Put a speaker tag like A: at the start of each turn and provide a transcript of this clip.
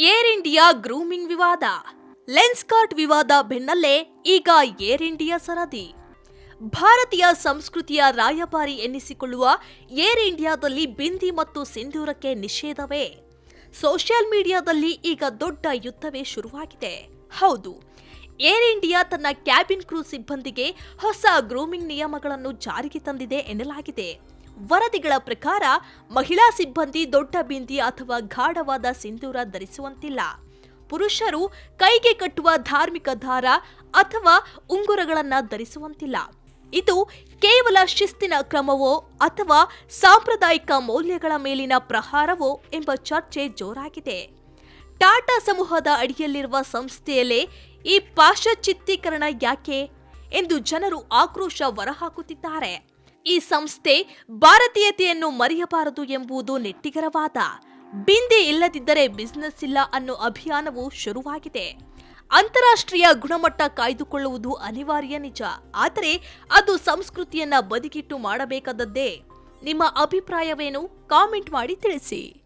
A: Air India grooming ವಿವಾದ. Lens cart ವಿವಾದ ಬೆನ್ನಲ್ಲೇ ಈಗ ಏರ್ ಇಂಡಿಯಾ ಸರದಿ. ಭಾರತೀಯ ಸಂಸ್ಕೃತಿಯ ರಾಯಭಾರಿ ಎನ್ನಿಸಿಕೊಳ್ಳುವ ಏರ್ ಇಂಡಿಯಾದಲ್ಲಿ ಬಿಂದಿ ಮತ್ತು ಸಿಂಧೂರಕ್ಕೆ ನಿಷೇಧವೇ? ಸೋಷಿಯಲ್ ಮೀಡಿಯಾದಲ್ಲಿ ಈಗ ದೊಡ್ಡ ಯುದ್ಧವೇ ಶುರುವಾಗಿದೆ. ಹೌದು, ಏರ್ ಇಂಡಿಯಾ ತನ್ನ ಕ್ಯಾಬಿನ್ ಕ್ರೂ ಸಿಬ್ಬಂದಿಗೆ ಹೊಸ ಗ್ರೂಮಿಂಗ್ ನಿಯಮಗಳನ್ನು ಜಾರಿಗೆ ತಂದಿದೆ ಎನ್ನಲಾಗಿದೆ. ವರದಿಗಳ ಪ್ರಕಾರ ಮಹಿಳಾ ಸಿಬ್ಬಂದಿ ದೊಡ್ಡ ಬಿಂದಿ ಅಥವಾ ಗಾಢವಾದ ಸಿಂಧೂರ ಧರಿಸುವಂತಿಲ್ಲ. ಪುರುಷರು ಕೈಗೆ ಕಟ್ಟುವ ಧಾರ್ಮಿಕ ದಾರ ಅಥವಾ ಉಂಗುರಗಳನ್ನು ಧರಿಸುವಂತಿಲ್ಲ. ಇದು ಕೇವಲ ಶಿಸ್ತಿನ ಕ್ರಮವೋ ಅಥವಾ ಸಾಂಪ್ರದಾಯಿಕ ಮೌಲ್ಯಗಳ ಮೇಲಿನ ಪ್ರಹಾರವೋ ಎಂಬ ಚರ್ಚೆ ಜೋರಾಗಿದೆ. ಟಾಟಾ ಸಮೂಹದ ಅಡಿಯಲ್ಲಿರುವ ಸಂಸ್ಥೆಯಲ್ಲೇ ಈ ಪಾಶ್ಚಾತ್ಯೀಕರಣ ಯಾಕೆ ಎಂದು ಜನರು ಆಕ್ರೋಶ ಹೊರಹಾಕುತ್ತಿದ್ದಾರೆ. ಈ ಸಂಸ್ಥೆ ಭಾರತೀಯತೆಯನ್ನು ಮರೆಯಬಾರದು ಎಂಬುದು ನೆಟ್ಟಿಗರ ವಾದ. ಬಿಂದಿ ಇಲ್ಲದಿದ್ದರೆ ಬಿಸಿನೆಸ್ ಇಲ್ಲ ಅನ್ನೋ ಅಭಿಯಾನವು ಶುರುವಾಗಿದೆ. ಅಂತಾರಾಷ್ಟ್ರೀಯ ಗುಣಮಟ್ಟ ಕಾಯ್ದುಕೊಳ್ಳುವುದು ಅನಿವಾರ್ಯ ನಿಜ, ಆದರೆ ಅದು ಸಂಸ್ಕೃತಿಯನ್ನ ಬದಿಗಿಟ್ಟು ಮಾಡಬೇಕಾದದ್ದೇ. ನಿಮ್ಮ ಅಭಿಪ್ರಾಯವೇನು? ಕಾಮೆಂಟ್ ಮಾಡಿ ತಿಳಿಸಿ.